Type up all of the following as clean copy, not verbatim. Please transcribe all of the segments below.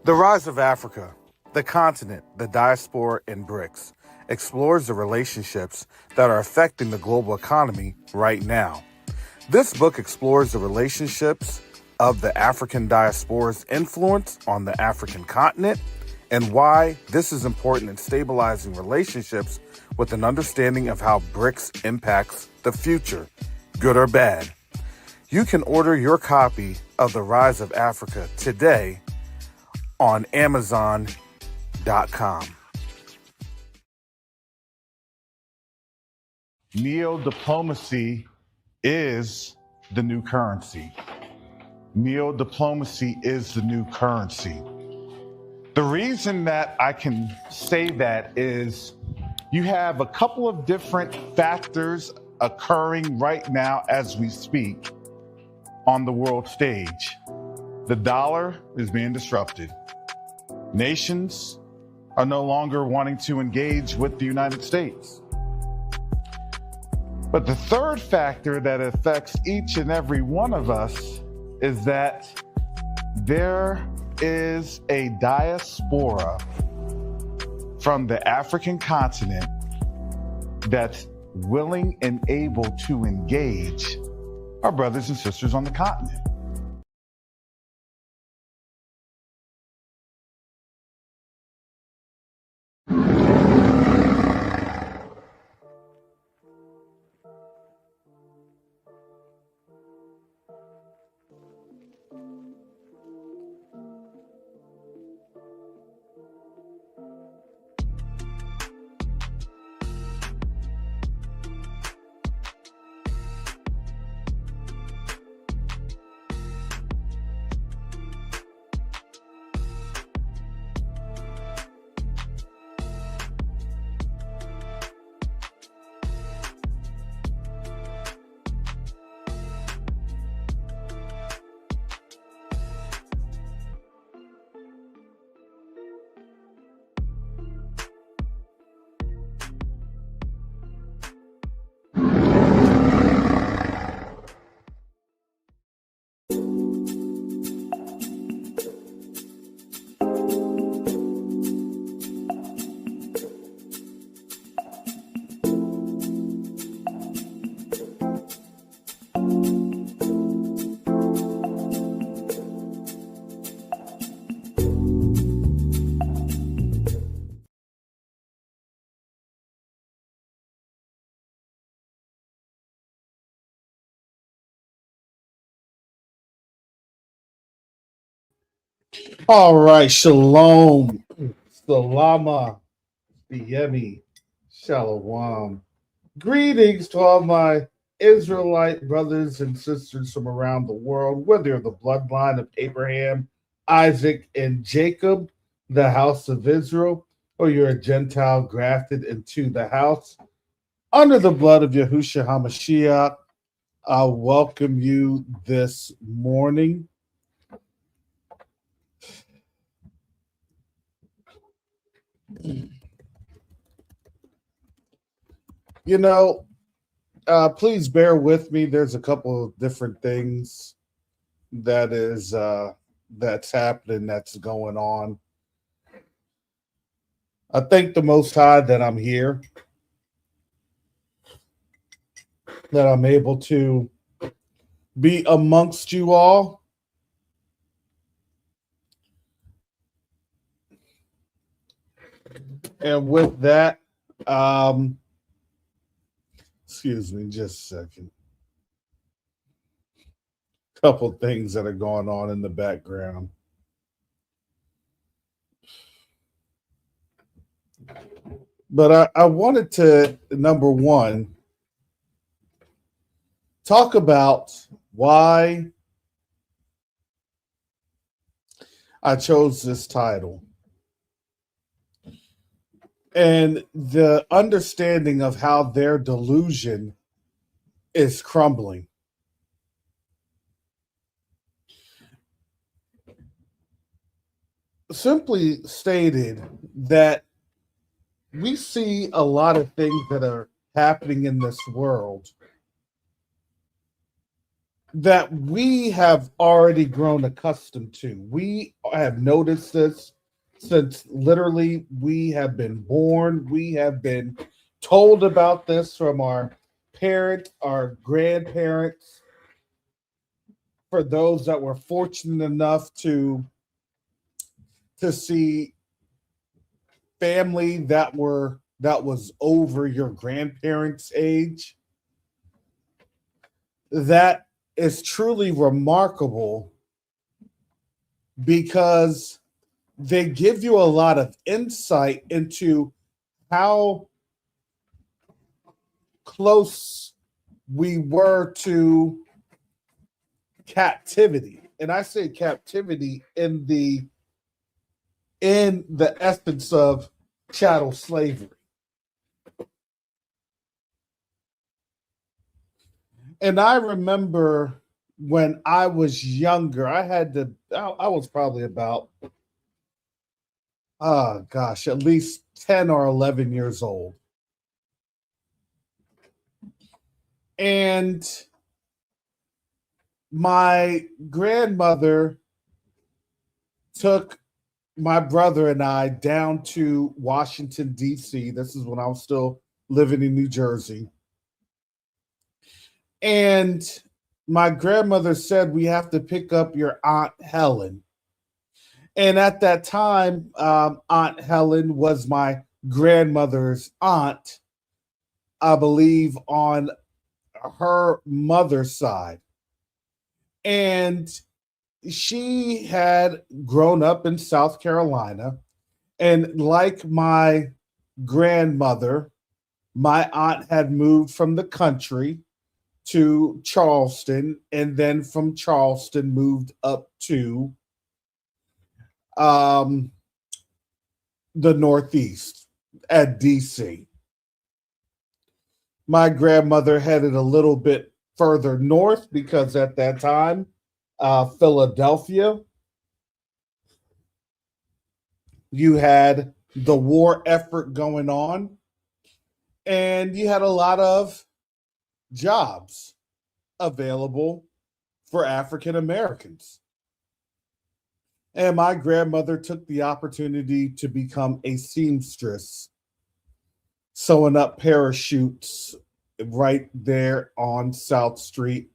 The Rise of Africa, the continent, the diaspora, and BRICS explores the relationships that are affecting the global economy right now. This book explores the relationships of the African diaspora's influence on the African continent and why this is important in stabilizing relationships with an understanding of how BRICS impacts the future, good or bad. You can order your copy of The Rise of Africa today on Amazon.com. Neo-diplomacy is the new currency. Neo-diplomacy is the new currency. The reason that I can say that is you have a couple of different factors occurring right now as we speak on the world stage. The dollar is being disrupted. Nations are no longer wanting to engage with the United States. But the third factor that affects each and every one of us is that there is a diaspora from the African continent that's willing and able to engage our brothers and sisters on the continent. All right, shalom, salama, yemi, shalom. Greetings to all my Israelite brothers and sisters from around the world, whether you're the bloodline of Abraham, Isaac, and Jacob, the house of Israel, or you're a Gentile grafted into the house under the blood of Yahushua HaMashiach. I welcome you this morning. You know, please bear with me. There's a couple of different things that's happening, that's going on. I thank the Most High that I'm here, that I'm able to be amongst you all. And with that, excuse me just a second. Couple things that are going on in the background. But I wanted to, number one, talk about why I chose this title and the understanding of how their delusion is crumbling. Simply stated, that we see a lot of things that are happening in this world that we have already grown accustomed to. We have noticed this since literally we have been born. We have been told about this from our parents, our grandparents, for those that were fortunate enough to see family that was over your grandparents' age. That is truly remarkable because they give you a lot of insight into how close we were to captivity. And I say captivity in the essence of chattel slavery. And I remember when I was younger, I was probably about, oh gosh, at least 10 or 11 years old. And my grandmother took my brother and I down to Washington, D.C. This is when I was still living in New Jersey. And my grandmother said, we have to pick up your Aunt Helen. And at that time, Aunt Helen was my grandmother's aunt, I believe, on her mother's side. And she had grown up in South Carolina. And like my grandmother, my aunt had moved from the country to Charleston, and then from Charleston moved up to the Northeast at DC. My grandmother headed a little bit further north because at that time, Philadelphia, you had the war effort going on, and you had a lot of jobs available for African Americans. And my grandmother took the opportunity to become a seamstress, sewing up parachutes right there on South Street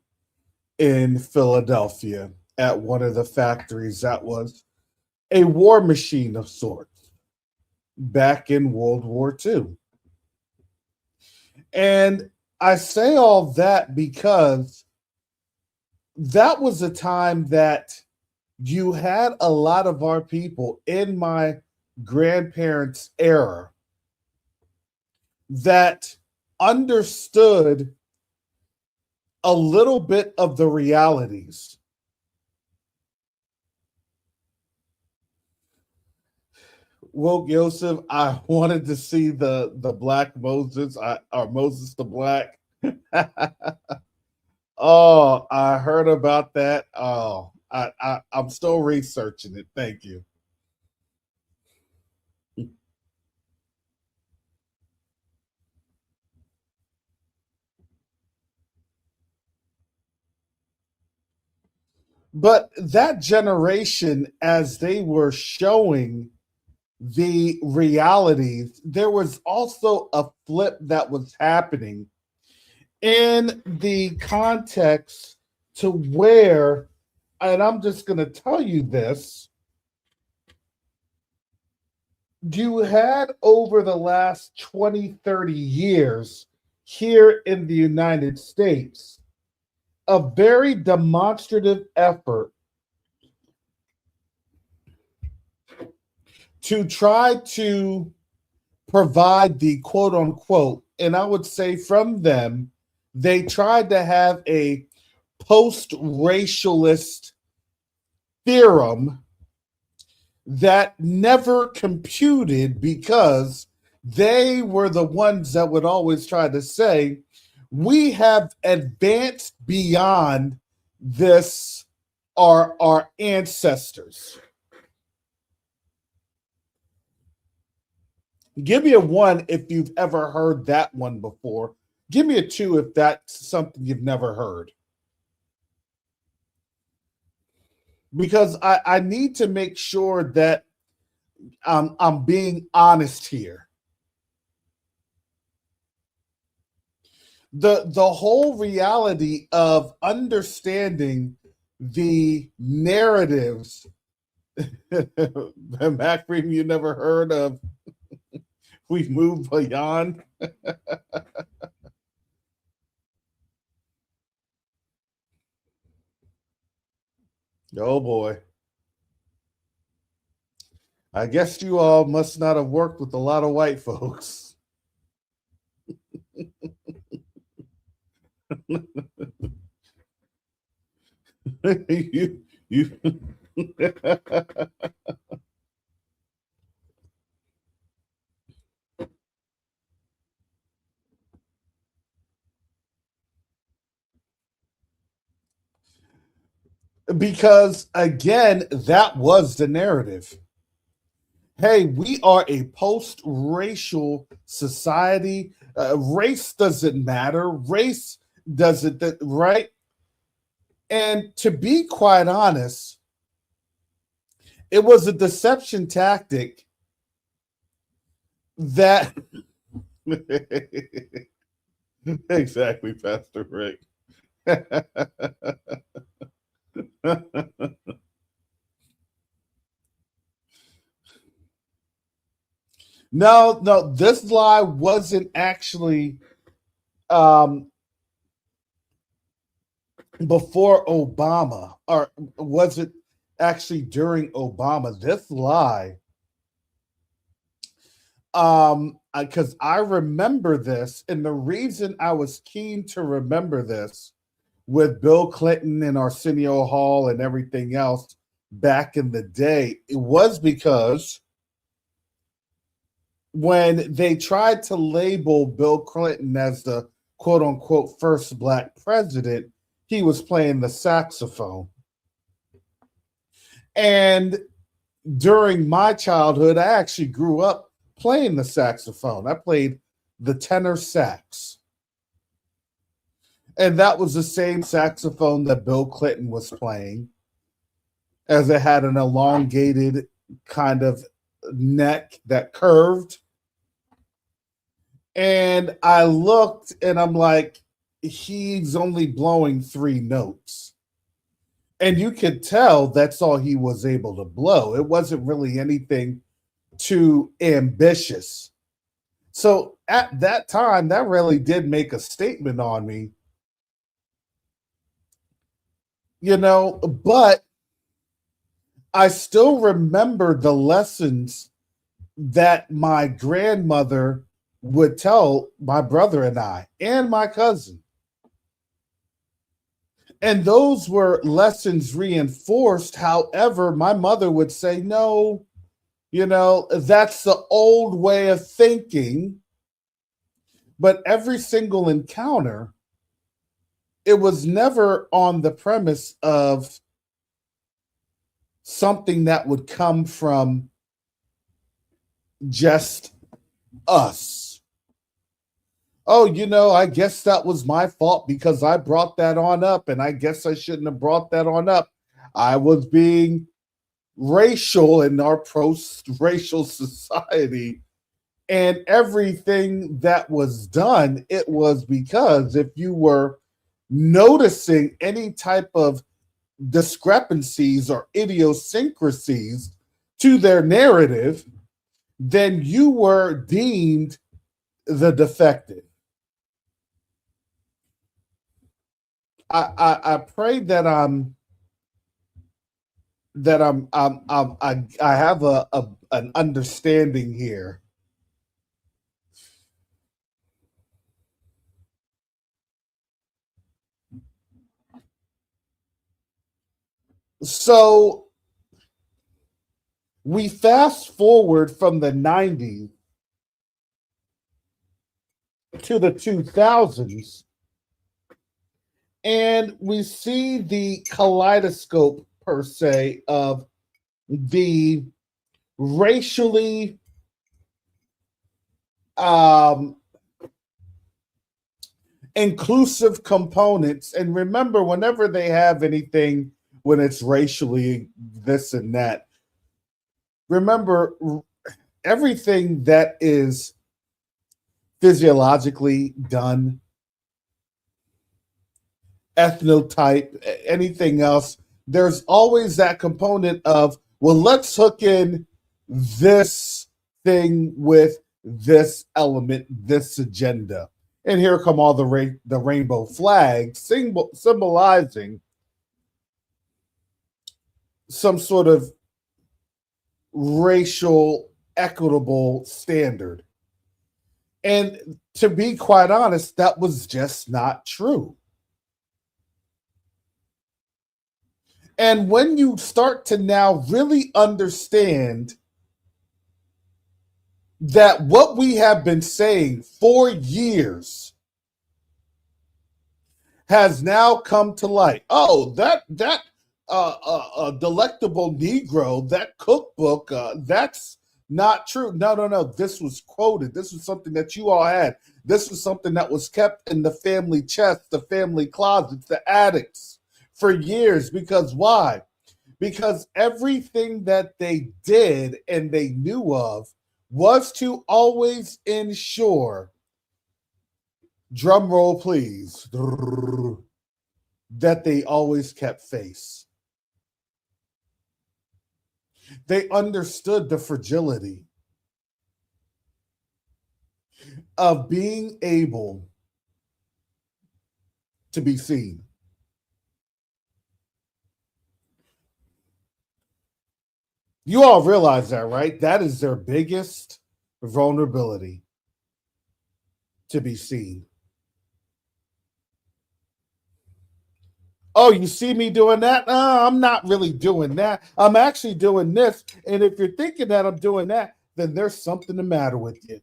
in Philadelphia at one of the factories that was a war machine of sorts back in World War II. And I say all that because that was a time that you had a lot of our people in my grandparents' era that understood a little bit of the realities. Woke Yosef, I wanted to see the Black Moses, or Moses the Black. Oh, I heard about that. Oh, I'm still researching it. Thank you. But that generation, as they were showing the realities, there was also a flip that was happening in the context to where, and I'm just going to tell you this, you had over the last 20, 30 years here in the United States a very demonstrative effort to try to provide the quote unquote, and I would say from them, they tried to have a post racialist theorem that never computed because they were the ones that would always try to say, we have advanced beyond this, our ancestors. Give me a 1 if you've ever heard that one before. Give me a 2 if that's something you've never heard. because I need to make sure that I'm being honest here. The whole reality of understanding the narratives, the macrame you never heard of, we've moved beyond. Oh boy. I guess you all must not have worked with a lot of white folks. you because again, that was the narrative. Hey, we are a post-racial society. Race doesn't matter. Race doesn't, right? And to be quite honest, it was a deception tactic that exactly, Pastor Rick. No, this lie wasn't actually um, before Obama, or was it actually during Obama? This lie, because I remember this, and the reason I was keen to remember this with Bill Clinton and Arsenio Hall and everything else back in the day, it was because when they tried to label Bill Clinton as the quote unquote first black president, he was playing the saxophone. And during my childhood, I actually grew up playing the saxophone. I played the tenor sax. And that was the same saxophone that Bill Clinton was playing, as it had an elongated kind of neck that curved. And I looked and I'm like, he's only blowing 3 notes. And you could tell that's all he was able to blow. It wasn't really anything too ambitious. So at that time, that really did make a statement on me. But I still remember the lessons that my grandmother would tell my brother and I and my cousin. And those were lessons reinforced. However, my mother would say, no, that's the old way of thinking. But every single encounter, it was never on the premise of something that would come from just us. Oh, I guess that was my fault because I brought that on up, and I guess I shouldn't have brought that on up. I was being racial in our post-racial society, and everything that was done, it was because if you were noticing any type of discrepancies or idiosyncrasies to their narrative, then you were deemed the defective. I pray that I have an understanding here. So we fast forward from the 90s to the 2000s, and we see the kaleidoscope, per se, of the racially inclusive components. And remember, whenever they have anything when it's racially this and that. Remember, everything that is physiologically done, ethnotype, anything else, there's always that component of, well, let's hook in this thing with this element, this agenda. And here come all the rainbow flags symbolizing some sort of racial equitable standard. And to be quite honest, that was just not true. And when you start to now really understand that what we have been saying for years has now come to light. Oh, that delectable Negro, that cookbook, that's not true. No. This was quoted. This was something that you all had. This was something that was kept in the family chest, the family closets, the attics for years. Because why? Because everything that they did and they knew of was to always ensure, drum roll please, that they always kept face. They understood the fragility of being able to be seen. You all realize that, right? That is their biggest vulnerability, to be seen. Oh, you see me doing that? I'm not really doing that. I'm actually doing this. And if you're thinking that I'm doing that, then there's something the matter with you.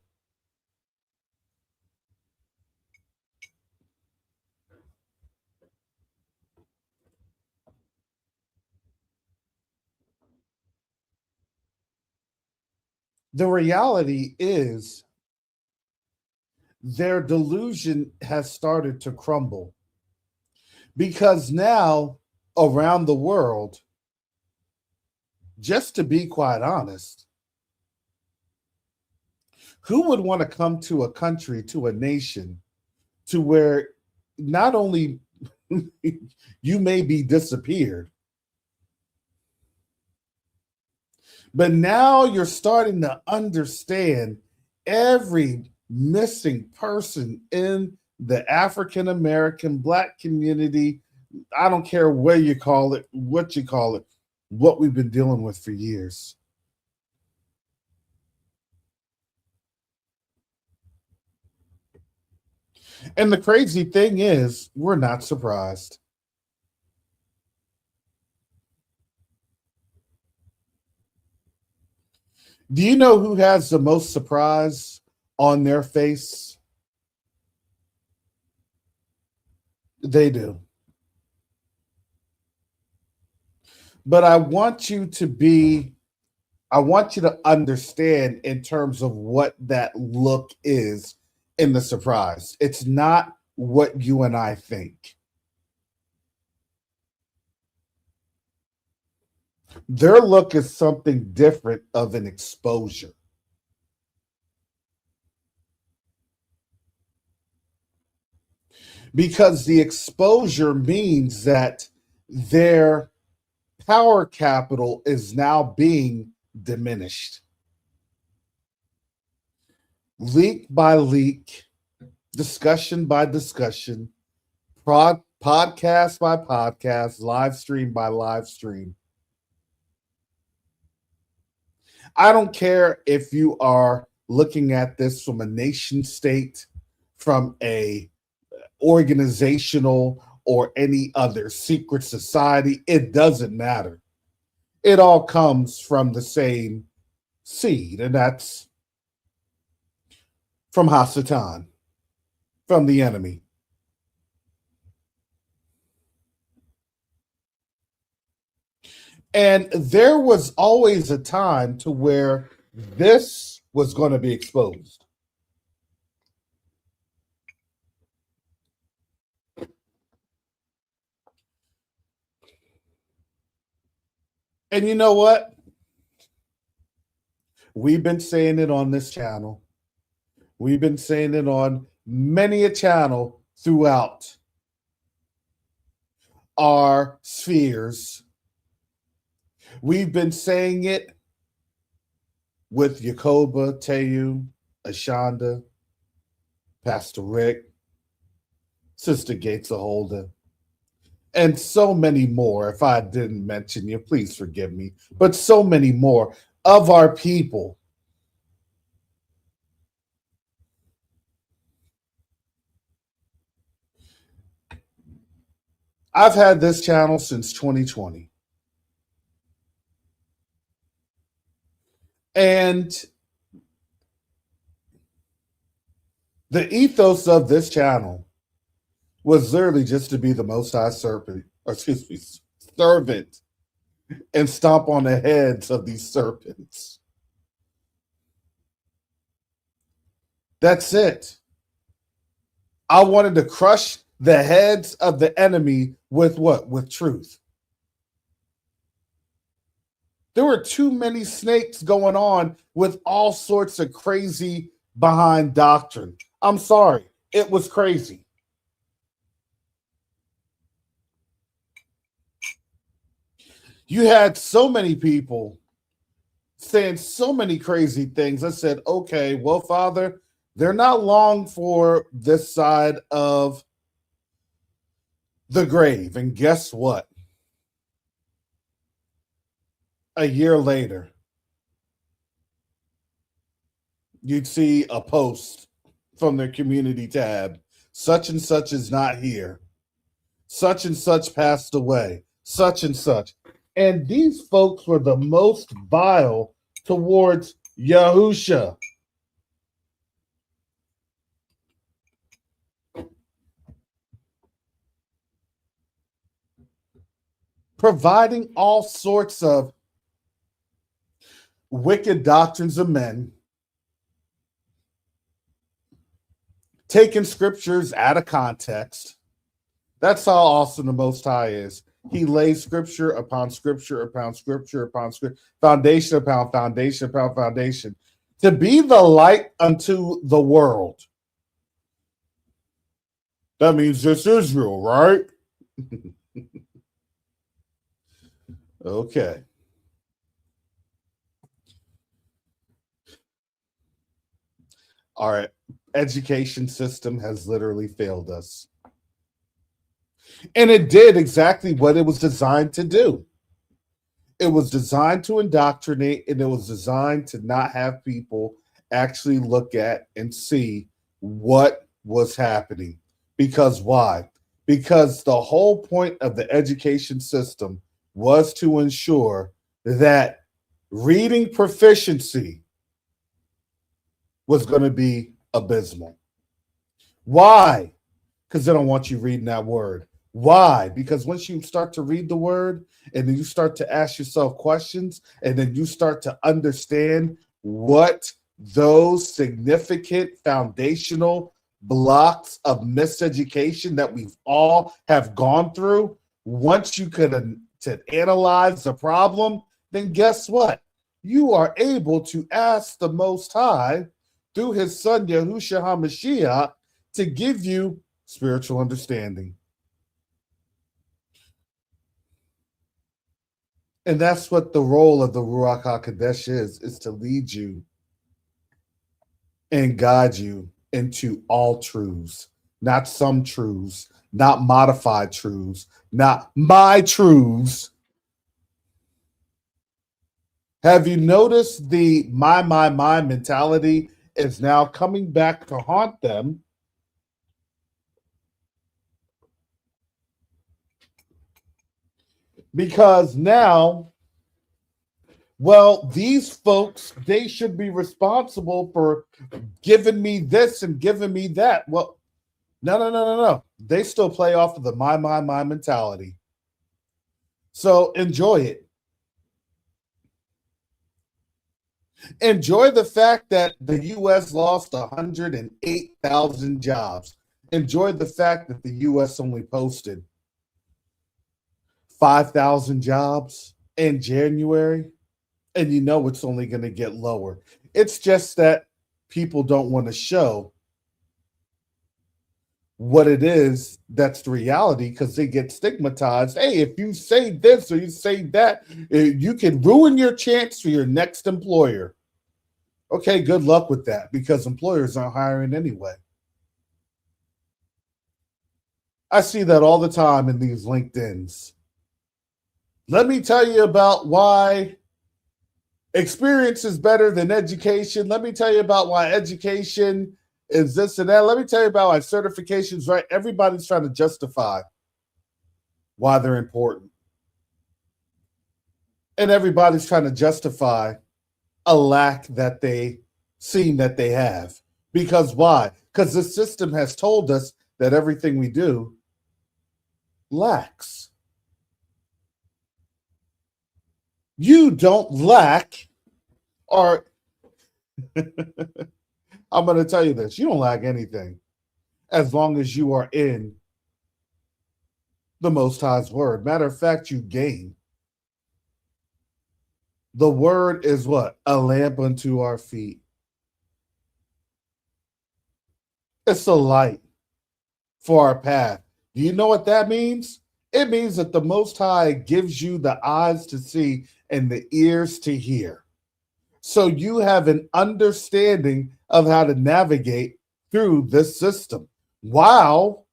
The reality is their delusion has started to crumble because now around the world, just to be quite honest, who would want to come to a country, to a nation, to where not only you may be disappeared, but now you're starting to understand every missing person in the African American Black community. I don't care what you call it, what we've been dealing with for years. And the crazy thing is, we're not surprised. Do you know who has the most surprise on their face? They do. But I want you to understand in terms of what that look is in the surprise. It's not what you and I think. Their look is something different of an exposure. Because the exposure means that their power capital is now being diminished. Leak by leak, discussion by discussion, podcast by podcast, live stream by live stream. I don't care if you are looking at this from a nation state, from a organizational or any other secret society. It doesn't matter. It all comes from the same seed, and that's from Hasatan, from the enemy. And there was always a time to where this was going to be exposed. And you know what? We've been saying it on this channel. We've been saying it on many a channel throughout our spheres. We've been saying it with Yakoba, Teyu, Ashonda, Pastor Rick, Sister Gates of Holder, and so many more. If I didn't mention you, please forgive me. But so many more of our people. I've had this channel since 2020. And the ethos of this channel was literally just to be the Most High servant, and stomp on the heads of these serpents. That's it. I wanted to crush the heads of the enemy with what? With truth. There were too many snakes going on with all sorts of crazy behind doctrine. I'm sorry. It was crazy. You had so many people saying so many crazy things. I said, okay, well, Father, they're not long for this side of the grave. And guess what? A year later, you'd see a post from their community tab. Such and such is not here. Such and such passed away. Such and such. And these folks were the most vile towards Yahusha. Providing all sorts of wicked doctrines of men, taking scriptures out of context. That's how awesome the Most High is. He lays scripture upon scripture upon scripture upon scripture, foundation upon foundation upon foundation, to be the light unto the world. That means just Israel, right? Okay. Our education system has literally failed us. And it did exactly what it was designed to do. It was designed to indoctrinate, and it was designed to not have people actually look at and see what was happening. Because why? Because the whole point of the education system was to ensure that reading proficiency was going to be abysmal. Why? Because they don't want you reading that word. Why? Because once you start to read the word and then you start to ask yourself questions and then you start to understand what those significant foundational blocks of miseducation that we've all have gone through, once you could analyze the problem, then guess what? You are able to ask the Most High through his son Yahushua HaMashiach to give you spiritual understanding. And that's what the role of the Ruach HaKodesh is to lead you and guide you into all truths, not some truths, not modified truths, not my truths. Have you noticed the my mentality is now coming back to haunt them? Because now, well, these folks, they should be responsible for giving me this and giving me that. Well, no. They still play off of the my mentality. So enjoy it. Enjoy the fact that the U.S. lost 108,000 jobs. Enjoy the fact that the U.S. only posted 5,000 jobs in January, and you know it's only going to get lower. It's just that people don't want to show what it is that's the reality because they get stigmatized. Hey, if you say this or you say that, you can ruin your chance for your next employer. Okay, good luck with that because employers aren't hiring anyway. I see that all the time in these LinkedIn's. Let me tell you about why experience is better than education. Let me tell you about why education is this and that. Let me tell you about why certifications, right? Everybody's trying to justify why they're important. And everybody's trying to justify a lack that they seem that they have. Because why? Because the system has told us that everything we do lacks. You don't lack, or I'm going to tell you this, you don't lack anything as long as you are in the Most High's word. Matter of fact, you gain. The word is what? A lamp unto our feet. It's a light for our path. Do you know what that means? It means that the Most High gives you the eyes to see and the ears to hear. So you have an understanding of how to navigate through this system. While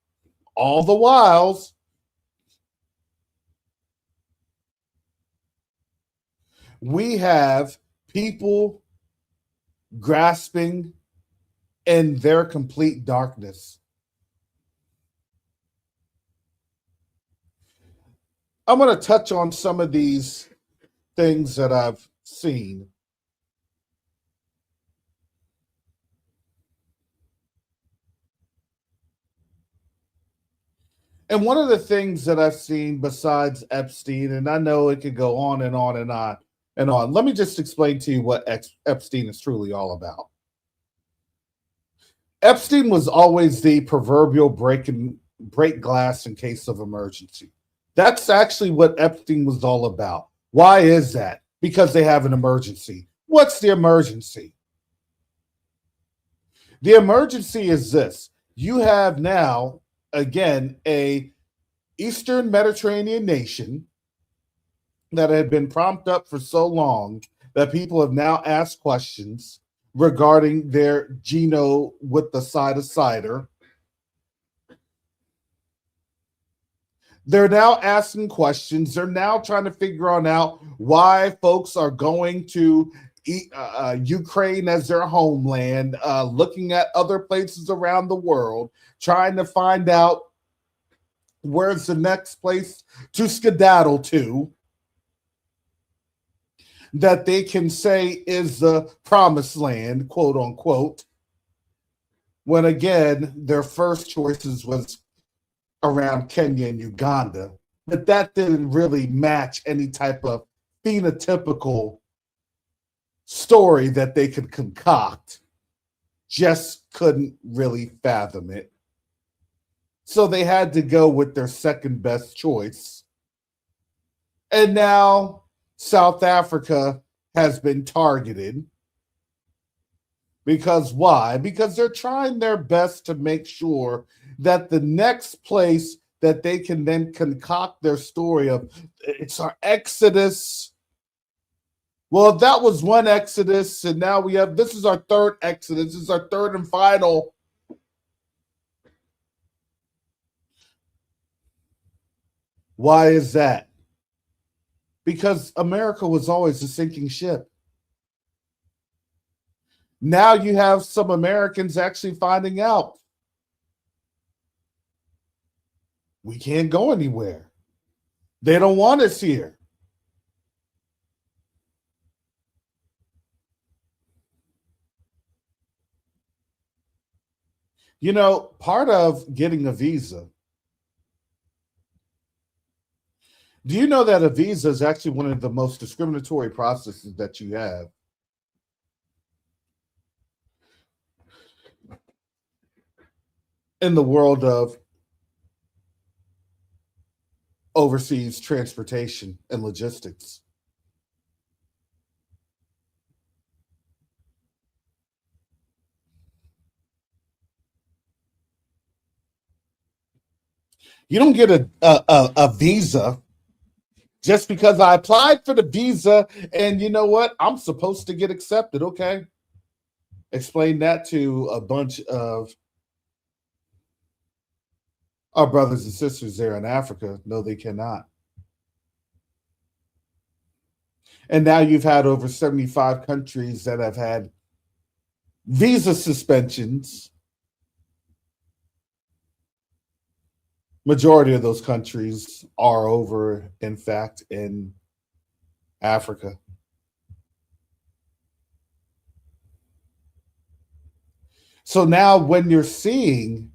all the whiles, we have people grasping in their complete darkness. I'm going to touch on some of these things that I've seen. And one of the things that I've seen besides Epstein, and I know it could go on and on and on and on. Let me just explain to you what Epstein is truly all about. Epstein was always the proverbial break glass in case of emergency. That's actually what Epstein was all about. Why is that? Because they have an emergency. What's the emergency? The emergency is this. You have now, again, a Eastern Mediterranean nation that had been propped up for so long that people have now asked questions regarding their Gino with the side of cider. They're now asking questions. They're now trying to figure out why folks are going to Ukraine as their homeland, looking at other places around the world, trying to find out where's the next place to skedaddle to that they can say is the promised land, quote unquote, when again, their first choices was around Kenya and Uganda, but that didn't really match any type of phenotypical story that they could concoct. Just couldn't really fathom it. So they had to go with their second best choice. And now South Africa has been targeted. Because why? Because they're trying their best to make sure that the next place that they can then concoct their story of, it's our exodus. Well, that was one exodus, and now this is our third exodus. This is our third and final. Why is that? Because America was always a sinking ship. Now you have some Americans actually finding out we can't go anywhere. They don't want us here. You know, part of getting a visa, do you know that a visa is actually one of the most discriminatory processes that you have? In the world of overseas transportation and logistics. You don't get a visa just because I applied for the visa, and you know what? I'm supposed to get accepted. Okay. Explain that to a bunch of our brothers and sisters there in Africa. No, they cannot. And now you've had over 75 countries that have had visa suspensions. Majority of those countries are over, in fact, in Africa. So now when you're seeing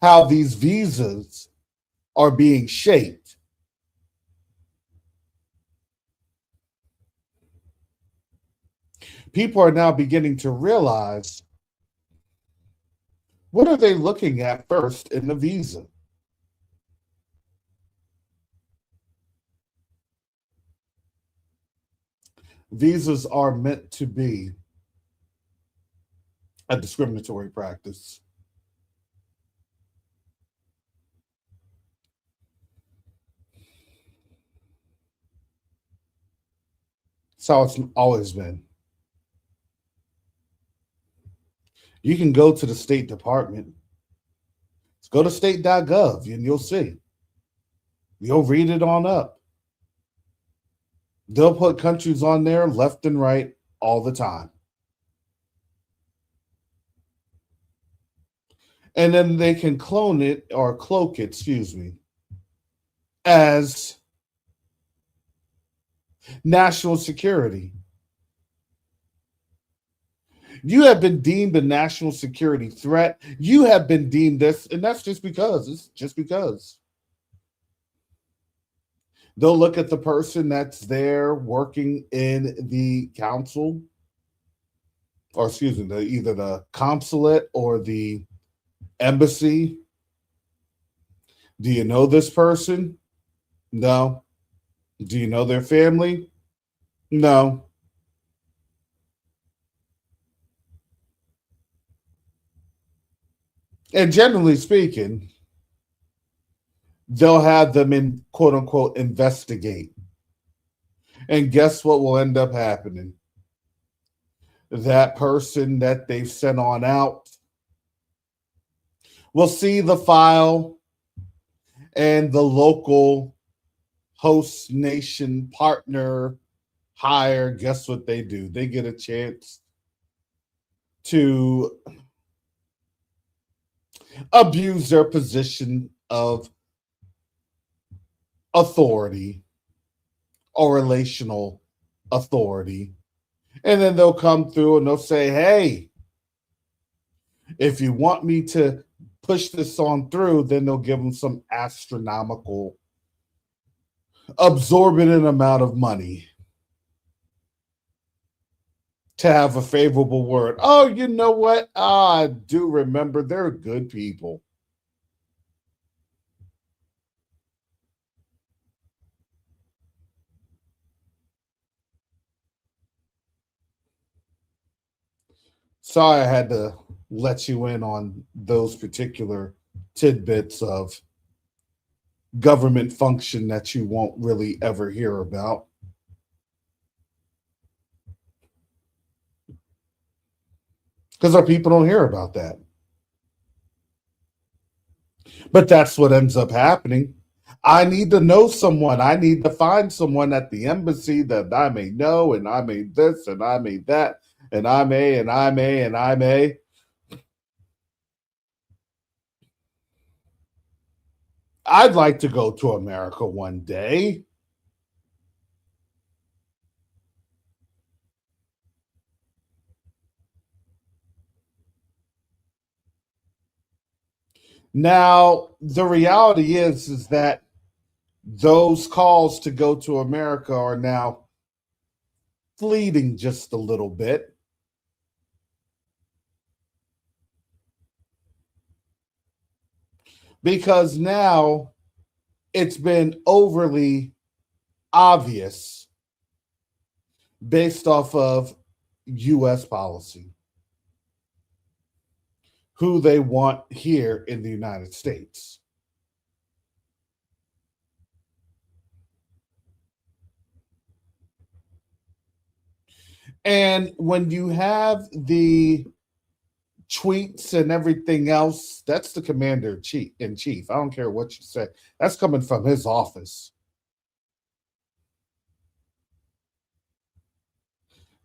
how these visas are being shaped, people are now beginning to realize, what are they looking at first in the visa? Visas are meant to be a discriminatory practice. That's how it's always been. You can go to the State Department, go to state.gov, and you'll see. You'll read it on up. They'll put countries on there left and right all the time. And then they can clone it or cloak it, excuse me, as national security. You have been deemed a national security threat. You have been deemed this, and that's just because. It's just because. They'll look at the person that's there working in the council, or excuse me, either the consulate or the embassy. Do you know this person? No. Do you know their family? No. And generally speaking, they'll have them in quote unquote investigate. And guess what will end up happening? That person that they've sent on out will see the file, and the local host nation partner hire, guess what they do? They get a chance to abuse their position of authority or relational authority. And then they'll come through and they'll say, hey, if you want me to push this on through, then they'll give them some astronomical, absorbent amount of money to have a favorable word. Oh, you know what? I do remember they're good people. Sorry I had to let you in on those particular tidbits of government function that you won't really ever hear about. Because our people don't hear about that. But that's what ends up happening. I need to know someone. I need to find someone at the embassy that I may know, and I may this, and I may that, and I may, and I may, and I may. I'd like to go to America one day. Now, the reality is that those calls to go to America are now fleeting just a little bit. Because now it's been overly obvious based off of US policy who they want here in the United States. And when you have the tweets and everything else, that's the commander in chief. I don't care what you say. That's coming from his office.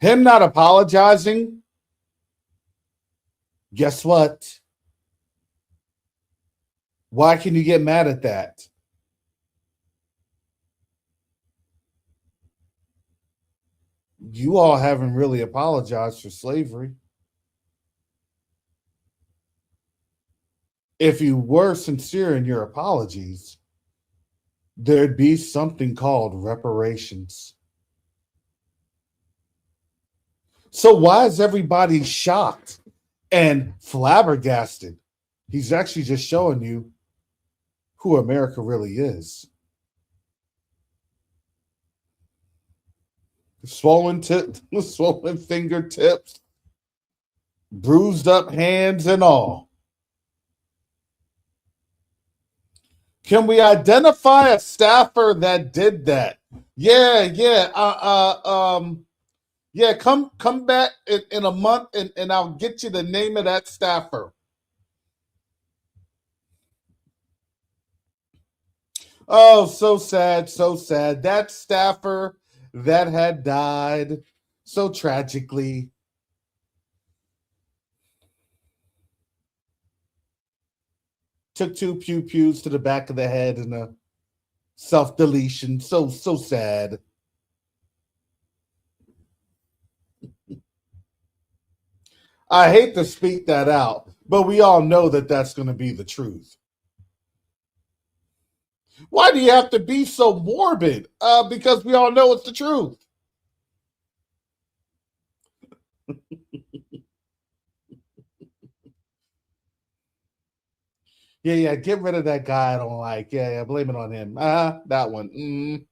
Him not apologizing, guess what? Why can you get mad at that? You all haven't really apologized for slavery. If you were sincere in your apologies, there'd be something called reparations. So why is everybody shocked and flabbergasted? He's actually just showing you who America really is. Swollen swollen fingertips, bruised up hands and all. Can we identify a staffer that did that? Yeah. Yeah, come back in a month and I'll get you the name of that staffer. Oh, so sad, so sad. That staffer that had died so tragically. Took two pew pews to the back of the head and a self deletion. So sad. I hate to speak that out, but we all know that that's going to be the truth. Why do you have to be so morbid? Because we all know it's the truth. Yeah, get rid of that guy I don't like. Yeah, blame it on him. That one.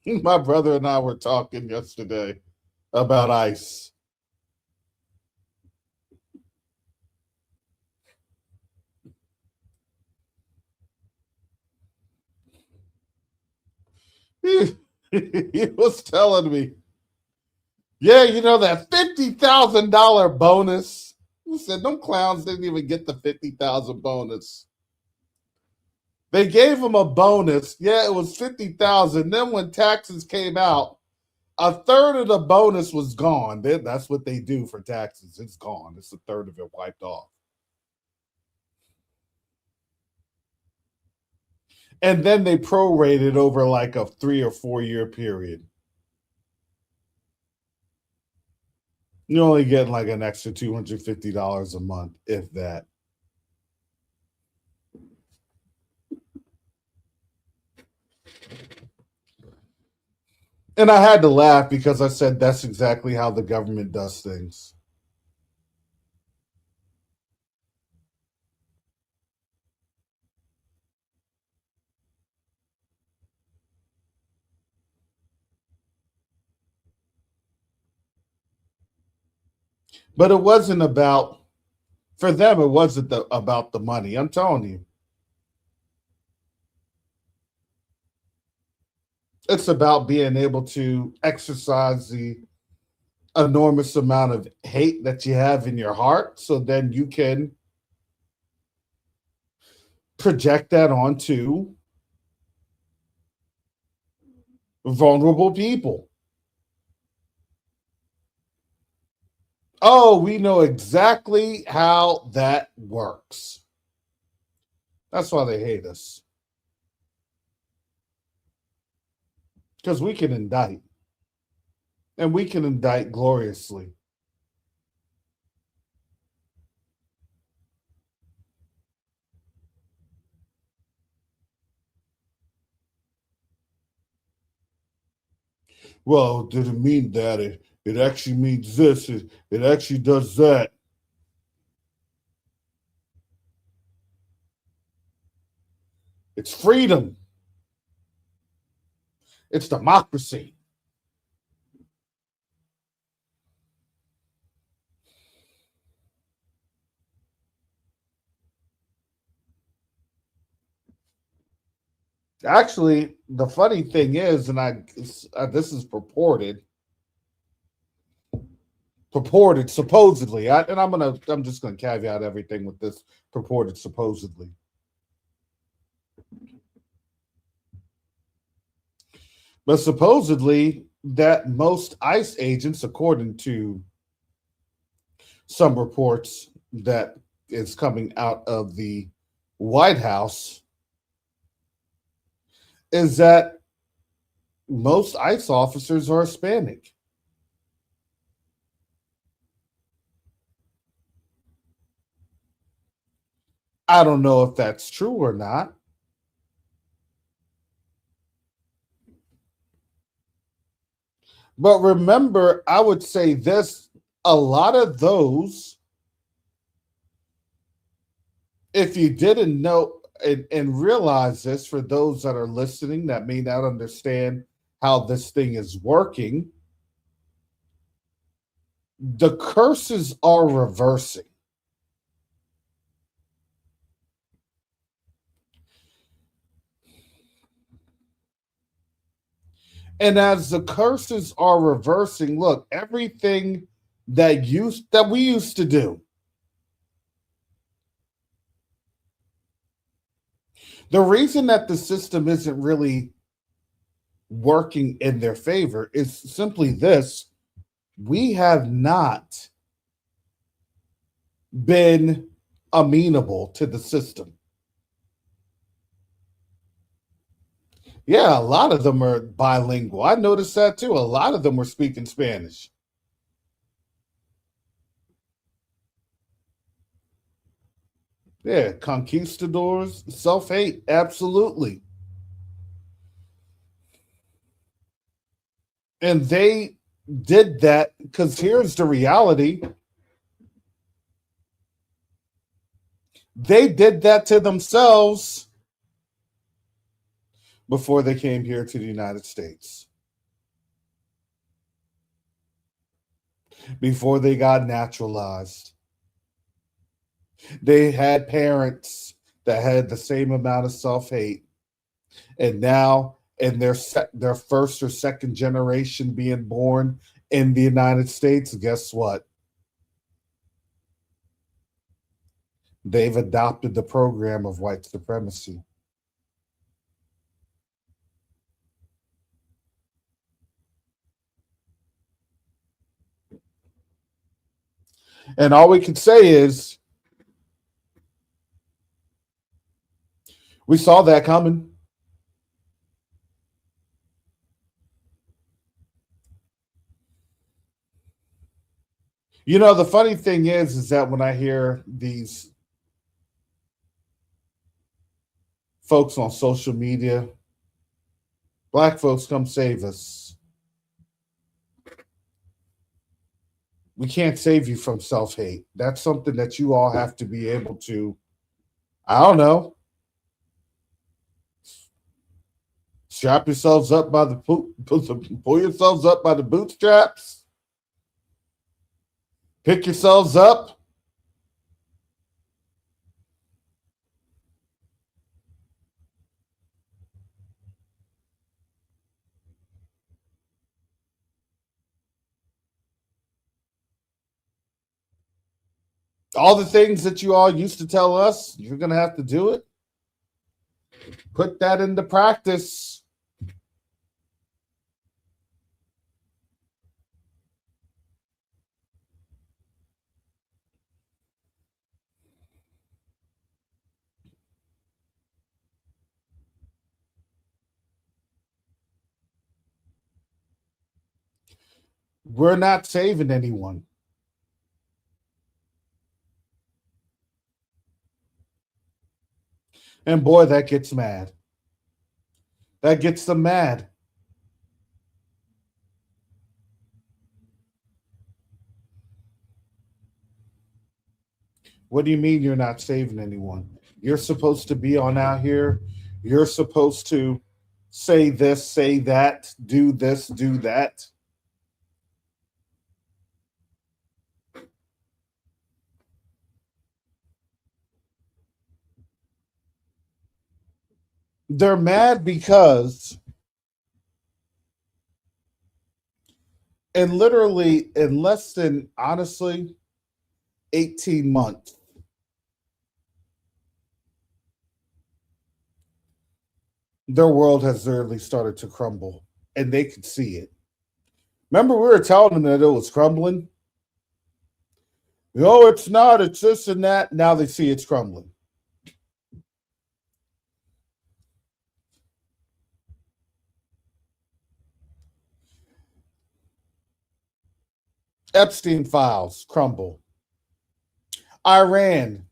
My brother and I were talking yesterday about ICE. He was telling me, yeah, you know that $50,000 bonus. He said, them clowns didn't even get the 50,000 bonus. They gave him a bonus. Yeah, it was 50,000. Then when taxes came out, a third of the bonus was gone. That's what they do for taxes. It's gone. It's a third of it wiped off. And then they prorated over like a 3 or 4 year period. You only get like an extra $250 a month, if that. And I had to laugh because I said that's exactly how the government does things. But it wasn't about, for them, it wasn't about the money. I'm telling you. It's about being able to exercise the enormous amount of hate that you have in your heart so then you can project that onto vulnerable people. Oh, we know exactly how that works. That's why they hate us. Because we can indict. And we can indict gloriously. Well, did it mean that? It actually means this. It actually does that. It's freedom. It's democracy. Actually, the funny thing is, and this is purported, supposedly. I'm just gonna caveat everything with this purported, supposedly. But supposedly, that most ICE agents, according to some reports that is coming out of the White House, is that most ICE officers are Hispanic. I don't know if that's true or not. But remember, I would say this, a lot of those, if you didn't know and realize this, for those that are listening that may not understand how this thing is working, the curses are reversing. And as the curses are reversing, look, everything that we used to do, the reason that the system isn't really working in their favor is simply this: we have not been amenable to the system. Yeah, a lot of them are bilingual. I noticed that too. A lot of them were speaking Spanish. Yeah, conquistadors, self hate, absolutely. And they did that because here's the reality: they did that to themselves before they came here to the United States, before they got naturalized. They had parents that had the same amount of self hate, and now in their first or second generation being born in the United States, guess what? They've adopted the program of white supremacy. And all we can say is we saw that coming. You know, the funny thing is that when I hear these folks on social media, black folks come save us. We can't save you from self hate. That's something that you all have to be able to, I don't know, strap yourselves up by the pull yourselves up by the bootstraps, pick yourselves up. All the things that you all used to tell us, you're going to have to do it. Put that into practice. We're not saving anyone. And boy, that gets mad. That gets them mad. What do you mean you're not saving anyone? You're supposed to be on out here. You're supposed to say this, say that, do this, do that. They're mad because literally in less than, honestly, 18 months, their world has literally started to crumble and they could see it. Remember, we were telling them that it was crumbling? No, it's not. It's this and that. Now they see it's crumbling. Epstein files crumble. Iran.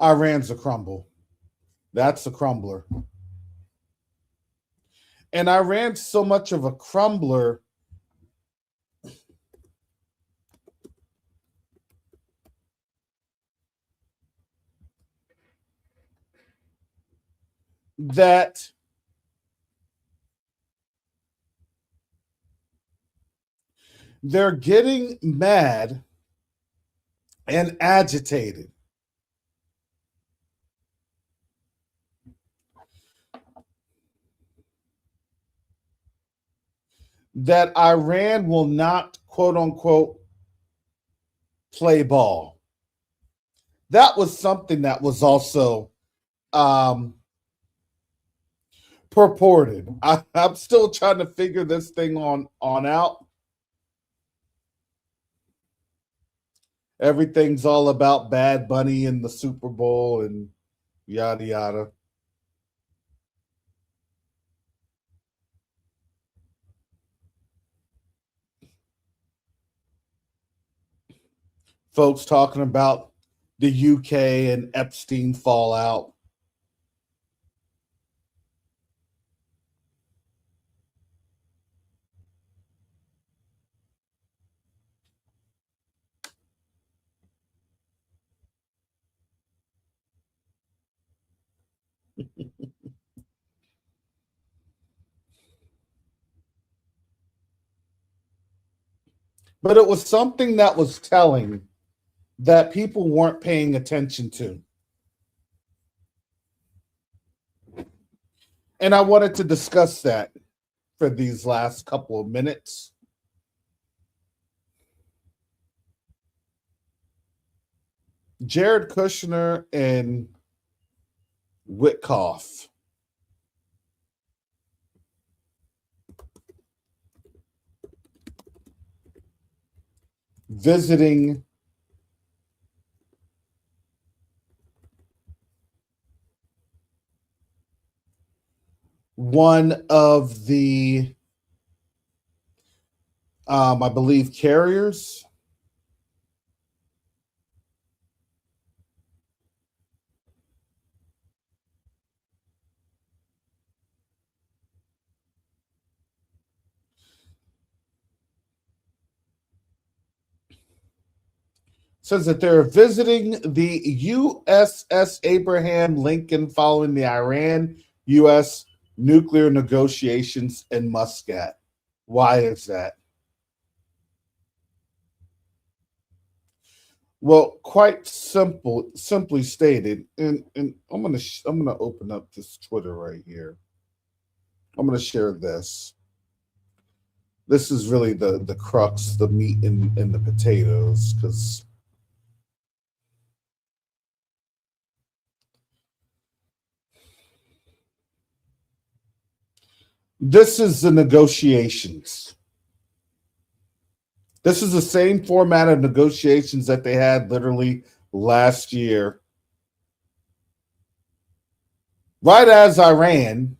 Iran's a crumble. That's a crumbler. And Iran's so much of a crumbler that they're getting mad and agitated that Iran will not, quote unquote, play ball. That was something that was also purported. I'm still trying to figure this thing on out. Everything's all about Bad Bunny and the Super Bowl and yada yada. Folks talking about the UK and Epstein fallout. But it was something that was telling that people weren't paying attention to. And I wanted to discuss that for these last couple of minutes. Jared Kushner and Witkoff visiting one of the, I believe, carriers. Says that they're visiting the USS Abraham Lincoln following the Iran US nuclear negotiations in Muscat. Why is that? Well, quite simply stated, and I'm gonna open up this Twitter right here. I'm gonna share this. This is really the crux, the meat and the potatoes, because this is the negotiations. This is the same format of negotiations that they had literally last year, right as Iran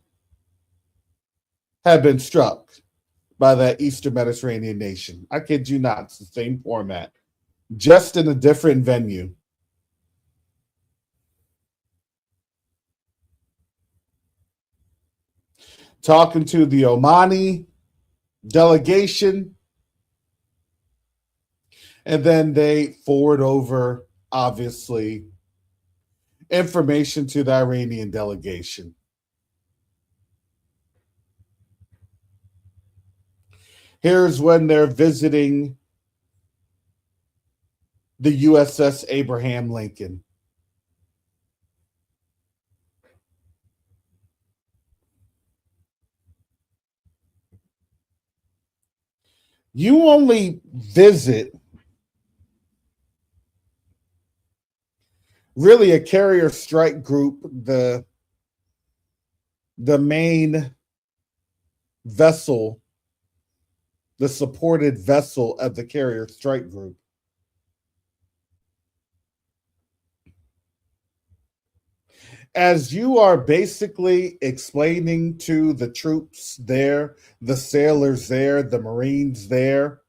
had been struck by that Eastern Mediterranean nation. I kid you not, it's the same format, just in a different venue. Talking to the Omani delegation, and then they forward over, obviously, information to the Iranian delegation. Here's when they're visiting the USS Abraham Lincoln. You only visit really a carrier strike group, the main vessel, the supported vessel of the carrier strike group. As you are basically explaining to the troops there, the sailors there, the Marines there,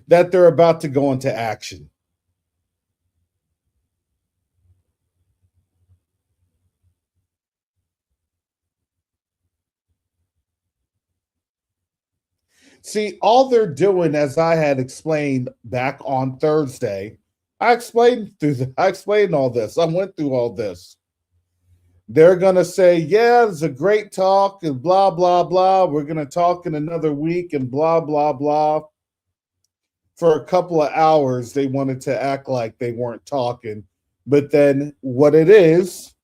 that they're about to go into action. See, all they're doing, as I had explained back on Thursday, I explained all this. I went through all this. They're gonna say, yeah, it's a great talk and blah blah blah. We're gonna talk in another week and blah blah blah. For a couple of hours, they wanted to act like they weren't talking. But then what it is,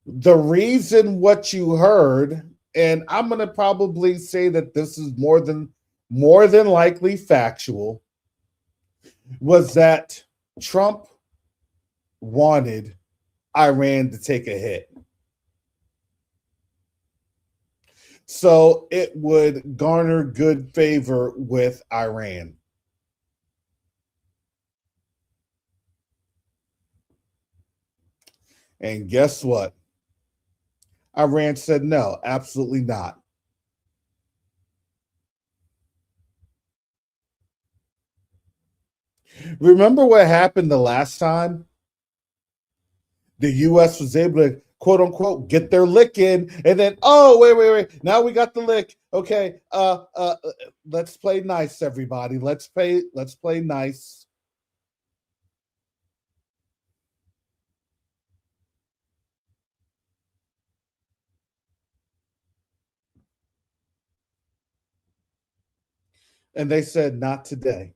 the reason what you heard, and I'm going to probably say that this is more than likely factual, was that Trump wanted Iran to take a hit. So it would garner good favor with Iran. And guess what? Iran said no, absolutely not. Remember what happened the last time? The U.S. was able to, quote unquote, get their lick in, and then, oh, wait. Now we got the lick. Okay, let's play nice, everybody. Let's play nice. And they said, not today.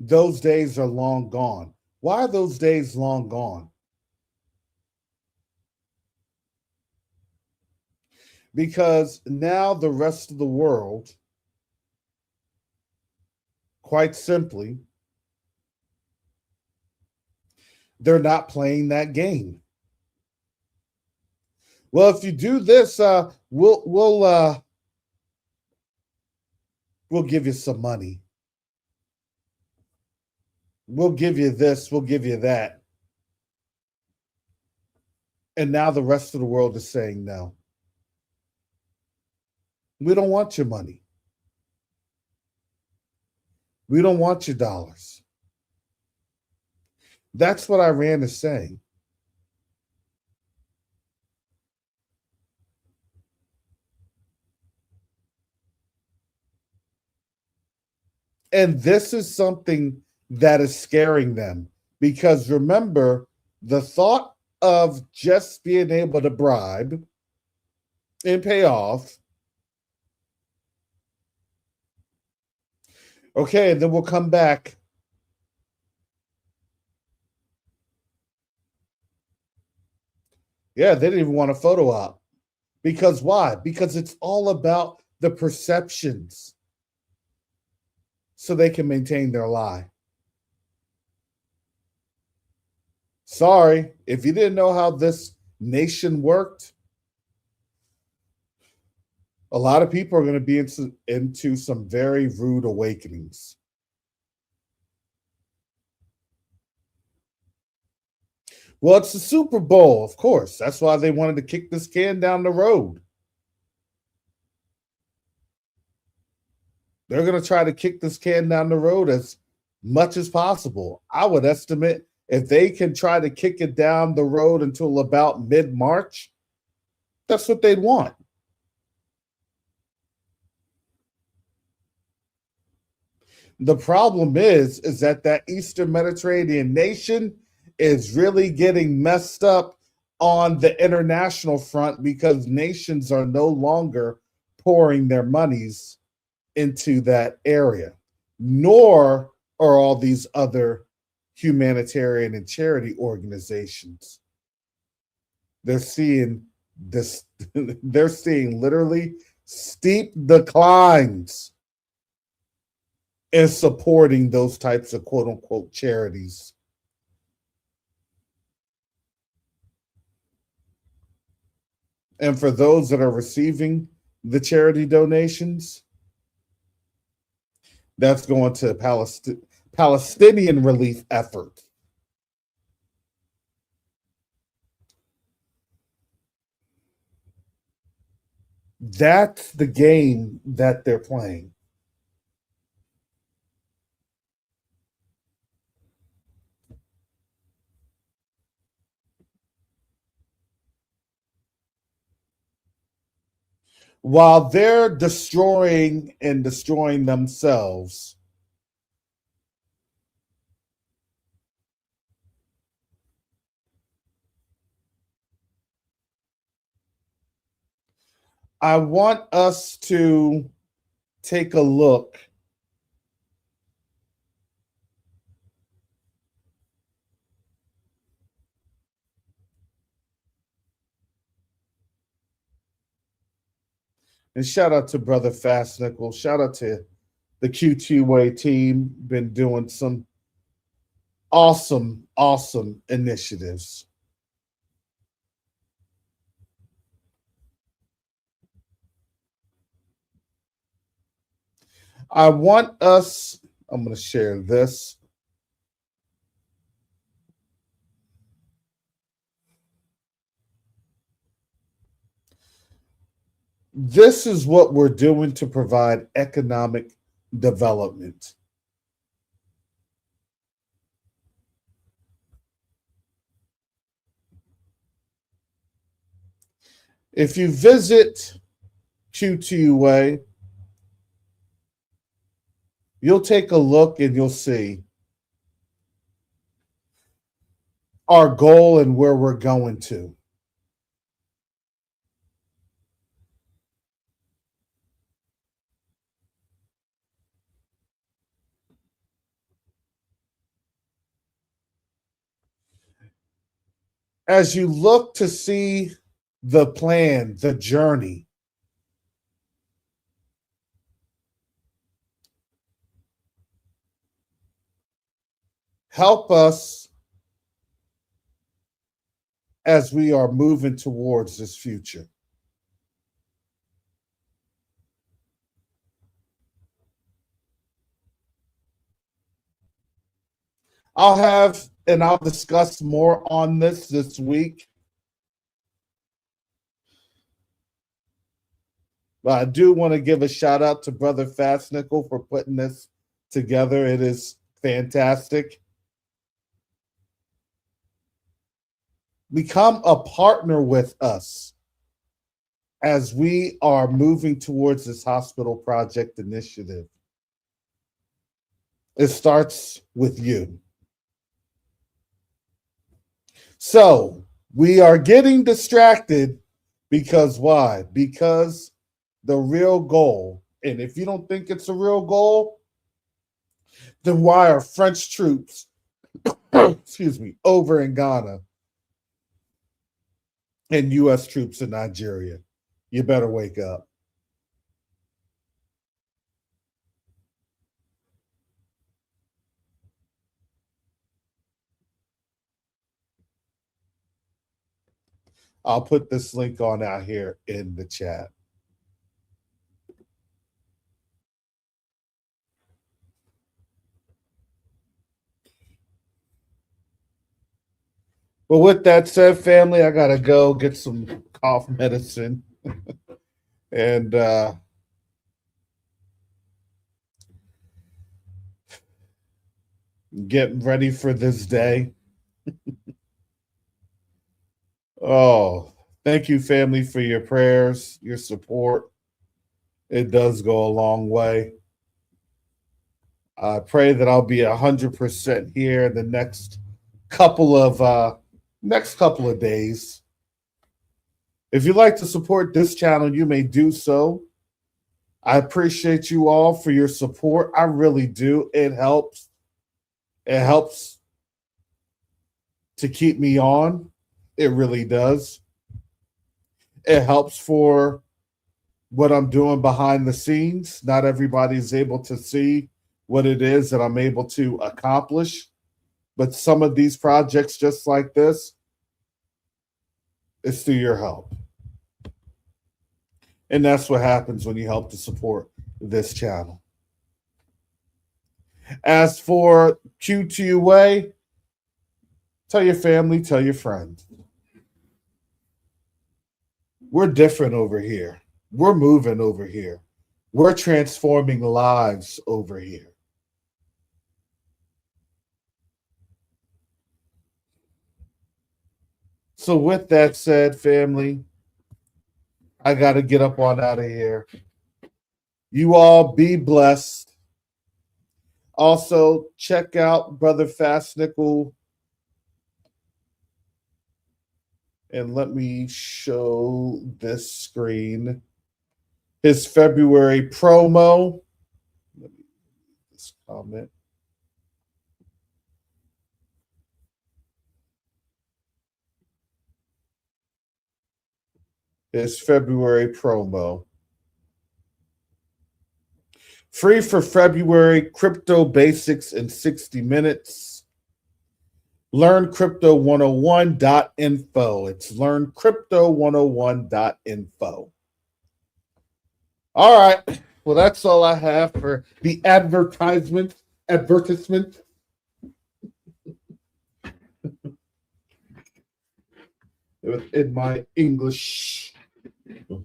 Those days are long gone. Why are those days long gone? Because now the rest of the world, quite simply, they're not playing that game. Well, if you do this, we'll give you some money. We'll give you this, we'll give you that. And now the rest of the world is saying no. We don't want your money. We don't want your dollars. That's what Iran is saying. And this is something that is scaring them because remember, the thought of just being able to bribe and pay off. Okay, and then we'll come back. Yeah, they didn't even want a photo op. Because why? Because it's all about the perceptions so they can maintain their lie. Sorry, if you didn't know how this nation worked, a lot of people are going to be into some very rude awakenings. Well, it's the Super Bowl, of course. That's why they wanted to kick this can down the road. They're going to try to kick this can down the road as much as possible. I would estimate if they can try to kick it down the road until about mid-March, that's what they'd want. The problem is that Eastern Mediterranean nation is really getting messed up on the international front because nations are no longer pouring their monies into that area, nor are all these other humanitarian and charity organizations. They're seeing this, they're seeing literally steep declines in supporting those types of quote unquote charities. And for those that are receiving the charity donations, that's going to Palestinian relief efforts. That's the game that they're playing. While they're destroying themselves, I want us to take a look and shout out to Brother Fast Nickel. Shout out to the Q2-Way team. Been doing some awesome, awesome initiatives. I'm going to share this. This is what we're doing to provide economic development. If you visit Q2-Way, you'll take a look and you'll see our goal and where we're going to. As you look to see the plan, the journey, help us as we are moving towards this future. I'll discuss more on this week. But I do want to give a shout out to Brother Fast Nickel for putting this together. It is fantastic. Become a partner with us as we are moving towards this hospital project initiative. It starts with you. So we are getting distracted because why? Because the real goal, and if you don't think it's a real goal, then why are French troops, over in Ghana and U.S. troops in Nigeria? You better wake up. I'll put this link on out here in the chat. But with that said, family, I gotta go get some cough medicine and getting ready for this day. Oh, thank you, family, for your prayers, your support. It does go a long way. I pray that I'll be 100% here the next couple of days. If you'd like to support this channel, you may do so. I appreciate you all for your support. I really do. It helps. It helps to keep me on. It really does. It helps for what I'm doing behind the scenes. Not everybody's able to see what it is that I'm able to accomplish. But some of these projects, just like this, it's through your help. And that's what happens when you help to support this channel. As for Q2A, tell your family, tell your friends. We're different over here. We're moving over here. We're transforming lives over here. So with that said, family, I got to get up on out of here. You all be blessed. Also, check out Brother Fast Nickel. And let me show this screen. His February promo. Let me this comment. His February promo. Free for February, crypto basics in 60 minutes. LearnCrypto101.info. It's LearnCrypto101.info. All right. Well, that's all I have for the advertisement. In my English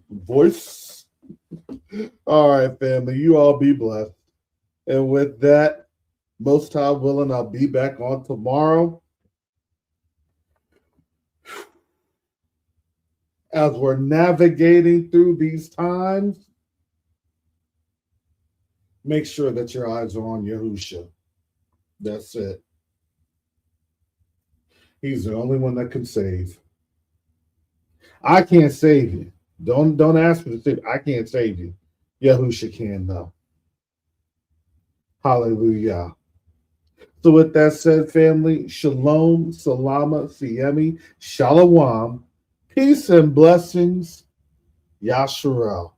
voice. All right, family. You all be blessed. And with that, most high willing, I'll be back on tomorrow. As we're navigating through these times, make sure that your eyes are on Yahusha. That's it. He's the only one that can save. I can't save you. Don't ask me to save. I can't save you. Yahusha can, though. Hallelujah. So with that said, family, shalom, salama, siyemi, shalom, peace and blessings, Yasharel.